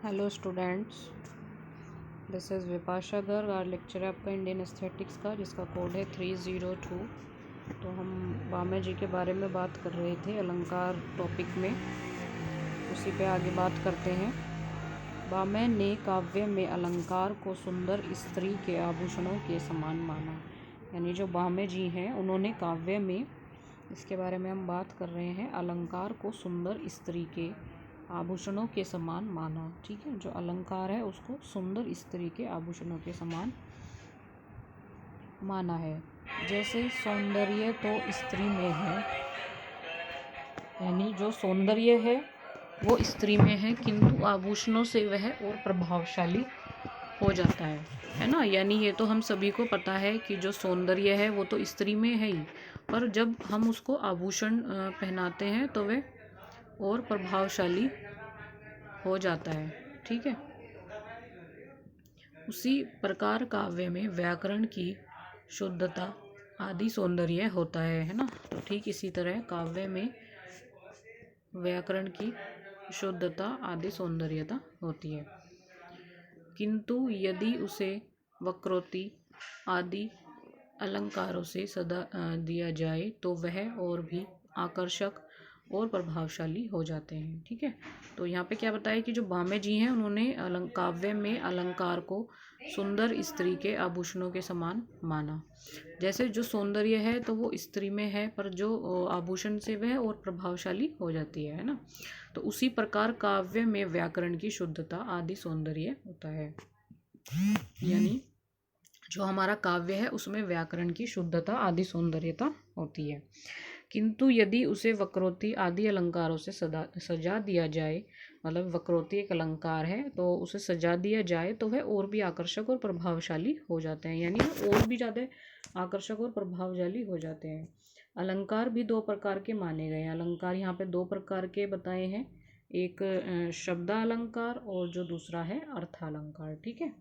Hello students, this is Vipasha Garg. और lecture है आपका इंडियन एस्थेटिक्स का, जिसका कोड है 302। तो हम भामे जी के बारे में बात कर रहे थे अलंकार टॉपिक में, उसी पे आगे बात करते हैं। भामे ने काव्य में अलंकार को सुंदर स्त्री के आभूषणों के समान माना। यानी जो भामे जी हैं उन्होंने काव्य में, इसके बारे में हम बात कर रहे हैं, अलंकार को सुंदर स्त्री के आभूषणों के समान माना। ठीक है, जो अलंकार है उसको सुंदर स्त्री के आभूषणों के समान माना है। जैसे सौंदर्य तो स्त्री में है, यानी जो सौंदर्य है वो स्त्री में है, किंतु आभूषणों से वह और प्रभावशाली हो जाता है ना। यानी ये तो हम सभी को पता है कि जो सौंदर्य है वो तो स्त्री में है ही, पर जब हम उसको आभूषण पहनाते हैं तो वह और प्रभावशाली हो जाता है। ठीक है, उसी प्रकार काव्य में व्याकरण की शुद्धता आदि सौंदर्य होता है ना। तो ठीक इसी तरह काव्य में व्याकरण की शुद्धता आदि सौंदर्यता होती है, किंतु यदि उसे वक्रोक्ति आदि अलंकारों से सदा दिया जाए तो वह और भी आकर्षक और प्रभावशाली हो जाते हैं। ठीक है, तो यहाँ पे क्या बताया कि जो भामे जी हैं उन्होंने काव्य में अलंकार को सुंदर स्त्री के आभूषणों के समान माना। जैसे जो सौंदर्य है तो वो स्त्री में है, पर जो आभूषण से वह और प्रभावशाली हो जाती है ना। तो उसी प्रकार काव्य में व्याकरण की शुद्धता आदि सौंदर्य होता है। यानी जो हमारा काव्य है उसमें व्याकरण की शुद्धता आदि सौंदर्यता होती है, किंतु यदि उसे वक्रोक्ति आदि अलंकारों से सजा दिया जाए, मतलब वक्रोक्ति एक अलंकार है तो उसे सजा दिया जाए तो वह और भी आकर्षक और प्रभावशाली हो जाते हैं। यानी वह और भी ज़्यादा आकर्षक और प्रभावशाली हो जाते हैं। अलंकार भी दो प्रकार के माने गए हैं। अलंकार यहाँ पे दो प्रकार के बताए हैं, एक शब्दालंकार और जो दूसरा है अर्थालंकार। ठीक है,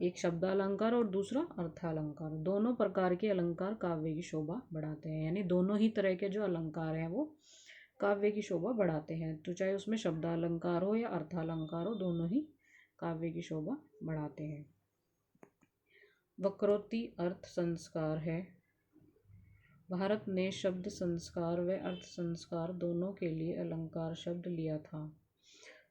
एक शब्दालंकार और दूसरा अर्थालंकार। दोनों प्रकार के अलंकार काव्य की शोभा बढ़ाते हैं। यानी दोनों ही तरह के जो अलंकार हैं वो काव्य की शोभा बढ़ाते हैं। तो चाहे उसमें शब्दालंकार हो या अर्थालंकार हो, दोनों ही काव्य की शोभा बढ़ाते हैं। वक्रोक्ति अर्थ संस्कार है। भारत ने शब्द संस्कार व अर्थ संस्कार दोनों के लिए अलंकार शब्द लिया था।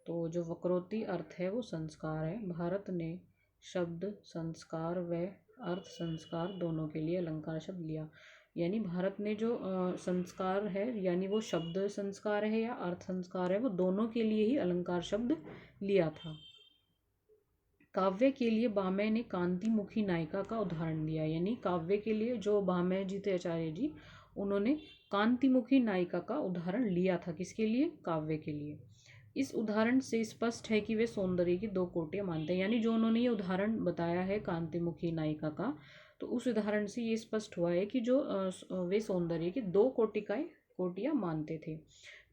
तो जो वक्रोक्ति अर्थ है वो संस्कार है। भारत ने शब्द संस्कार व अर्थ संस्कार दोनों के लिए अलंकार शब्द लिया। यानी भारत ने जो संस्कार है, यानी वो शब्द संस्कार है या अर्थ संस्कार है, वो दोनों के लिए ही अलंकार शब्द लिया था। काव्य के लिए भामे ने कांतिमुखी नायिका का उदाहरण दिया। यानी काव्य के लिए जो भामे जी थे आचार्य जी, उन्होंने कांतिमुखी नायिका का उदाहरण लिया था। किसके लिए? काव्य के लिए। इस उदाहरण से स्पष्ट है कि वे सौंदर्य की दो कोटियां मानते हैं। यानी जो उन्होंने ये उदाहरण बताया है कांतिमुखी नायिका का, तो उस उदाहरण से ये स्पष्ट हुआ है कि जो वे सौंदर्य की दो कोटियां मानते थे।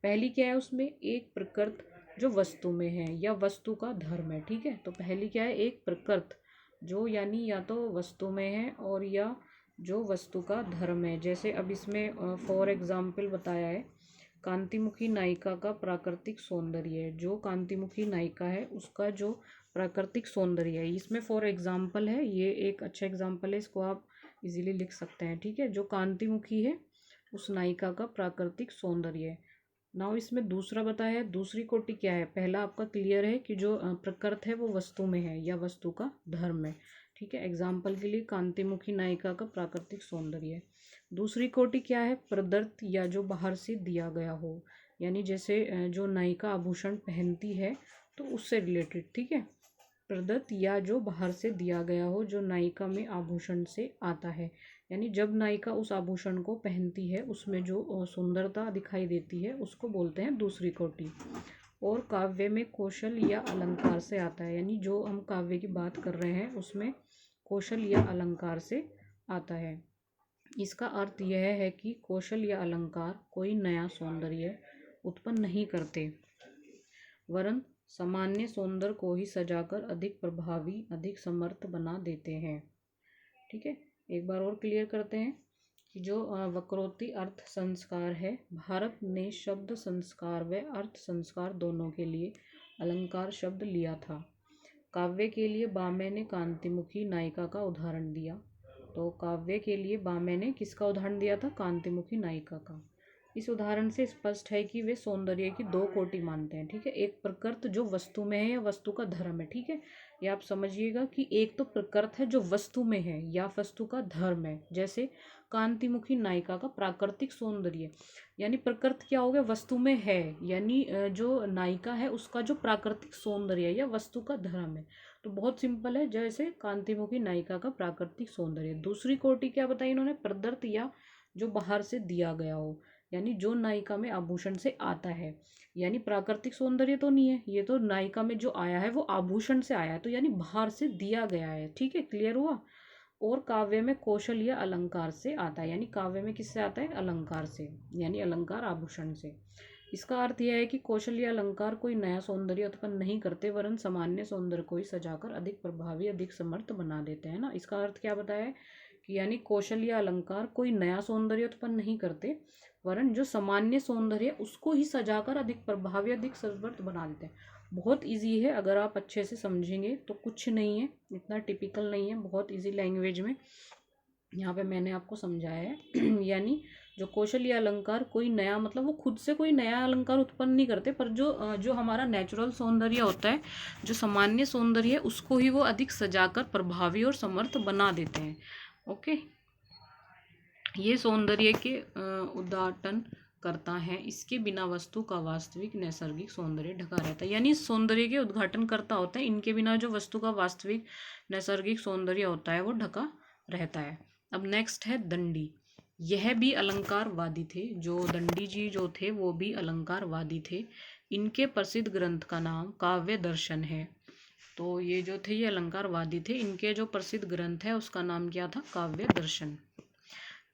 पहली क्या है उसमें? एक प्रकृत जो वस्तु में है या वस्तु का धर्म है। ठीक है, तो पहली क्या है? एक प्रकृत जो, यानी या तो वस्तु में है और या जो वस्तु का धर्म है। जैसे अब इसमें फॉर एग्जाम्पल बताया है कांतिमुखी नायिका का प्राकृतिक सौंदर्य है। जो कांतिमुखी नायिका है उसका जो प्राकृतिक सौंदर्य है, इसमें फॉर एग्जाम्पल है, ये एक अच्छा एग्जाम्पल है, इसको आप इजीली लिख सकते हैं। ठीक है, जो कांतिमुखी है उस नायिका का प्राकृतिक सौंदर्य है। नाउ इसमें दूसरा बताया है, दूसरी कोटि क्या है? पहला आपका क्लियर है कि जो प्रकृत है वो वस्तु में है या वस्तु का धर्म है। ठीक है, एग्जाम्पल के लिए कांतिमुखी नायिका का प्राकृतिक सौंदर्य है। दूसरी कोटि क्या है? प्रदत्त या जो बाहर से दिया गया हो। यानी जैसे जो नायिका आभूषण पहनती है तो उससे रिलेटेड। ठीक है, प्रदत्त या जो बाहर से दिया गया हो, जो नायिका में आभूषण से आता है। यानी जब नायिका उस आभूषण को पहनती है उसमें जो सुंदरता दिखाई देती है उसको बोलते हैं दूसरी कोटि। और काव्य में कौशल या अलंकार से आता है। यानी जो हम काव्य की बात कर रहे हैं उसमें कौशल या अलंकार से आता है। इसका अर्थ यह है कि कौशल या अलंकार कोई नया सौंदर्य उत्पन्न नहीं करते, वरन सामान्य सौंदर्य को ही सजाकर अधिक प्रभावी, अधिक समर्थ बना देते हैं। ठीक है, एक बार और क्लियर करते हैं कि जो वक्रोक्ति अर्थ संस्कार है, भारत ने शब्द संस्कार व अर्थ संस्कार दोनों के लिए अलंकार शब्द लिया था। काव्य के लिए बामे ने कांतिमुखी नायिका का उदाहरण दिया। तो काव्य के लिए बामे ने किसका उदाहरण दिया था? कांतिमुखी नायिका का। इस उदाहरण से स्पष्ट है कि वे सौंदर्य की दो कोटि मानते हैं। ठीक है, एक प्रकृत जो वस्तु में है या वस्तु का धर्म है। ठीक है, ये आप समझिएगा कि एक तो प्रकृत है जो वस्तु में है या वस्तु का धर्म है। जैसे कांतिमुखी नायिका का प्राकृतिक सौंदर्य, यानी प्रकृति क्या हो गया? वस्तु में है, यानी जो नायिका है उसका जो प्राकृतिक सौंदर्य या वस्तु का धर्म है। तो बहुत सिंपल है, जैसे कांतिमुखी नायिका का प्राकृतिक सौंदर्य। दूसरी कोटि क्या बताई इन्होंने? प्रदत्त या जो बाहर से दिया गया हो, यानी जो नायिका में आभूषण से आता है। यानी प्राकृतिक सौंदर्य तो नहीं है, ये तो नायिका में जो आया है वो आभूषण से आया है, तो यानी बाहर से दिया गया है। ठीक है, क्लियर हुआ। और काव्य में कौशल या अलंकार से आता है, यानी काव्य में किससे आता है? अलंकार से, यानी अलंकार आभूषण से। इसका अर्थ यह है कि कौशल या अलंकार कोई नया सौंदर्य उत्पन्न नहीं करते, वरन सामान्य सौंदर्य को ही सजाकर अधिक प्रभावी, अधिक समर्थ बना देते हैं ना। इसका अर्थ क्या बताया है कि यानी कौशल या अलंकार कोई नया सौंदर्य उत्पन्न नहीं करते, वरन जो सामान्य सौंदर्य है उसको ही सजाकर अधिक प्रभावी, अधिक समर्थ बना देते हैं। बहुत इजी है, अगर आप अच्छे से समझेंगे तो कुछ नहीं है, इतना टिपिकल नहीं है, बहुत इजी लैंग्वेज में यहाँ पे मैंने आपको समझाया है। यानी जो कौशल या अलंकार कोई नया, मतलब वो खुद से कोई नया अलंकार उत्पन्न नहीं करते, पर जो हमारा नेचुरल सौंदर्य होता है, जो सामान्य सौंदर्य है, उसको ही वो अधिक सजाकर प्रभावी और समर्थ बना देते हैं। ओके, ये सौंदर्य के उद्घाटन करता है, इसके बिना वस्तु का वास्तविक नैसर्गिक सौंदर्य ढका रहता है। यानी सौंदर्य के उद्घाटन करता होता है, इनके बिना जो वस्तु का वास्तविक नैसर्गिक सौंदर्य होता है वो ढका रहता है। अब नेक्स्ट है दंडी। यह भी अलंकारवादी थे, जो दंडी जी जो थे वो भी अलंकारवादी थे। इनके प्रसिद्ध ग्रंथ का नाम काव्य दर्शन है। तो ये जो थे ये अलंकारवादी थे, इनके जो प्रसिद्ध ग्रंथ है उसका नाम क्या था? काव्य दर्शन।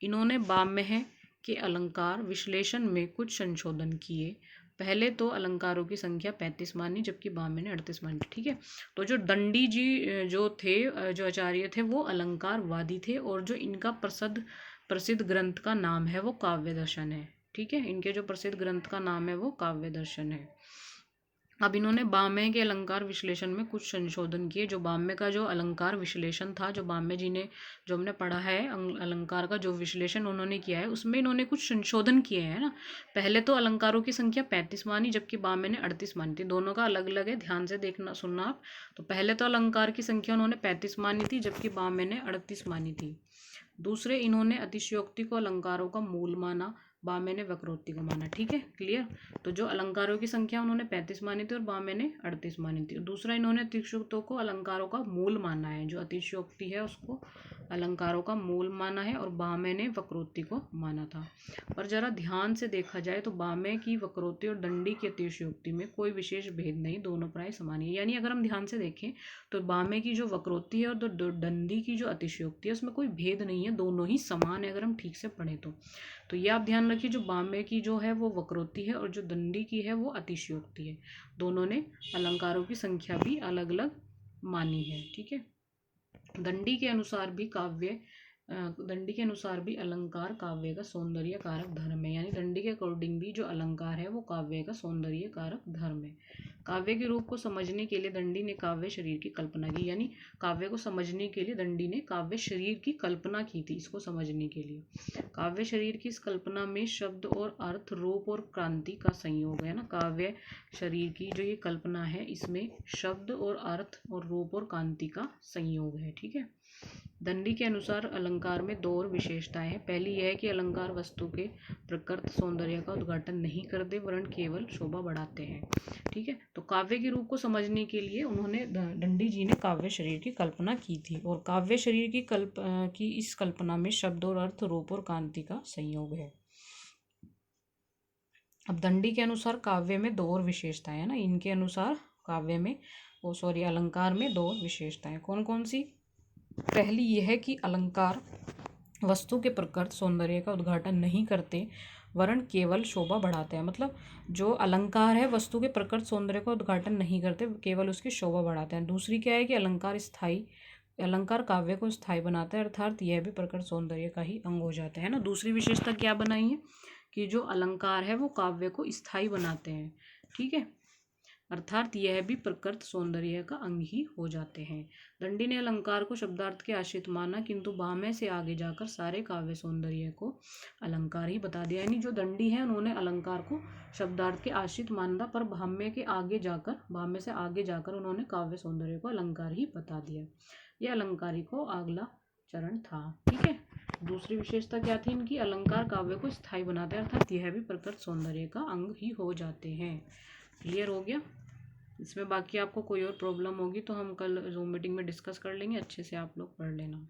इन्होंने बाम्य के अलंकार विश्लेषण में कुछ संशोधन किए। पहले तो अलंकारों की संख्या 35 मानी, जबकि बाम्य ने 38 मानी। ठीक है, तो जो दंडी जी जो थे, जो आचार्य थे, वो अलंकारवादी थे, और जो इनका प्रसिद्ध ग्रंथ का नाम है वो काव्य दर्शन है। ठीक है, इनके जो प्रसिद्ध ग्रंथ का नाम है वो काव्य दर्शन है। अब इन्होंने बाम्य के अलंकार विश्लेषण में कुछ संशोधन किए। जो बाम्य का जो अलंकार विश्लेषण था, जो बाम्य जी ने, जो हमने पढ़ा है अलंकार का जो विश्लेषण उन्होंने किया है, उसमें इन्होंने कुछ संशोधन किए हैं ना। पहले तो अलंकारों की संख्या 35 मानी, जबकि बाम्य ने 38 मानी थी। दोनों का अलग अलग है, ध्यान से देखना सुनना आप। तो पहले तो अलंकार की संख्या उन्होंने 35 मानी थी, जबकि बाम्य ने 38 मानी थी। दूसरे, इन्होंने अतिशयोक्ति को अलंकारों का मूल माना, बाम्य ने वक्रोक्ति को माना। ठीक है, क्लियर। तो जो अलंकारों की संख्या उन्होंने 35 मानी थी और बाम्य ने 38 मानी थी। दूसरा, इन्होंने अतिशयोक्तों को अलंकारों का मूल माना है, जो अतिशयोक्ति है उसको अलंकारों का मूल माना है, और बाम्य ने वक्रोक्ति को माना था। पर जरा ध्यान से देखा जाए तो बाम्य की वक्रोक्ति और दंडी की अतिशयोक्ति में कोई विशेष भेद नहीं, दोनों प्राय समान है। यानी अगर हम ध्यान से देखें तो बाम्य की जो वक्रोक्ति है और दंडी की जो अतिशयोक्ति है उसमें कोई भेद नहीं है, दोनों ही समान है अगर हम ठीक से पढ़ें तो ये आप ध्यान रखिए, जो बाम्य की जो है वो वक्रोक्ति है और जो दंडी की है वो अतिशयोक्ति है। दोनों ने अलंकारों की संख्या भी अलग अलग मानी है। ठीक है, दंडी के अनुसार भी अलंकार काव्य का सौंदर्य कारक धर्म है। यानी दंडी के अकॉर्डिंग भी जो अलंकार है वो काव्य का सौंदर्य कारक धर्म है। काव्य के रूप को समझने के लिए दंडी ने काव्य शरीर की कल्पना की। यानी काव्य को समझने के लिए दंडी ने काव्य शरीर की कल्पना की थी। इसको समझने के लिए काव्य शरीर की इस कल्पना में शब्द और अर्थ, रूप और क्रांति का संयोग है ना। काव्य शरीर की जो ये कल्पना है इसमें शब्द और अर्थ और रूप और कांति का संयोग है। ठीक है, दंडी के अनुसार अलंकार में दो और विशेषताएं हैं। पहली यह है कि अलंकार वस्तु के प्रकृत सौंदर्य का उद्घाटन नहीं करते, वरन केवल शोभा बढ़ाते हैं। ठीक है, तो काव्य के रूप को समझने के लिए उन्होंने दंडी जी ने काव्य शरीर की कल्पना की थी, और काव्य शरीर की इस कल्पना में शब्द और अर्थ, रूप और कांति का संयोग है। अब दंडी के अनुसार काव्य में दो और विशेषताएं है ना। इनके अनुसार काव्य में अलंकार में दो विशेषताएं कौन कौन सी? पहली यह है कि अलंकार वस्तु के प्रकृत सौंदर्य का उद्घाटन नहीं करते, वरन केवल शोभा बढ़ाते हैं। मतलब जो अलंकार है वस्तु के प्रकृत सौंदर्य का उद्घाटन नहीं करते, केवल उसकी शोभा बढ़ाते हैं। दूसरी क्या है कि अलंकार काव्य को स्थायी बनाता है, अर्थात यह भी प्रकृत सौंदर्य का ही अंग हो जाता है ना। दूसरी विशेषता क्या बनाई है कि जो अलंकार है वो काव्य को स्थायी बनाते हैं। ठीक है, अर्थात यह भी प्रकृत सौंदर्य का अंग ही हो जाते हैं। दंडी ने अलंकार को शब्दार्थ के आश्रित माना, किंतु भामह से आगे जाकर सारे काव्य सौंदर्य को अलंकार ही बता दिया। यानी जो दंडी है उन्होंने अलंकार को शब्दार्थ के आश्रित माना, पर भामह से आगे जाकर उन्होंने काव्य सौंदर्य को अलंकार ही बता दिया। यह अलंकारी को अगला चरण था। ठीक है, दूसरी विशेषता क्या थी इनकी? अलंकार काव्य को स्थायी बनाते हैं, अर्थात यह भी प्रकृत सौंदर्य का अंग ही हो जाते हैं। क्लियर हो गया? इसमें बाकी आपको कोई और प्रॉब्लम होगी तो हम कल जूम मीटिंग में डिस्कस कर लेंगे, अच्छे से आप लोग पढ़ लेना।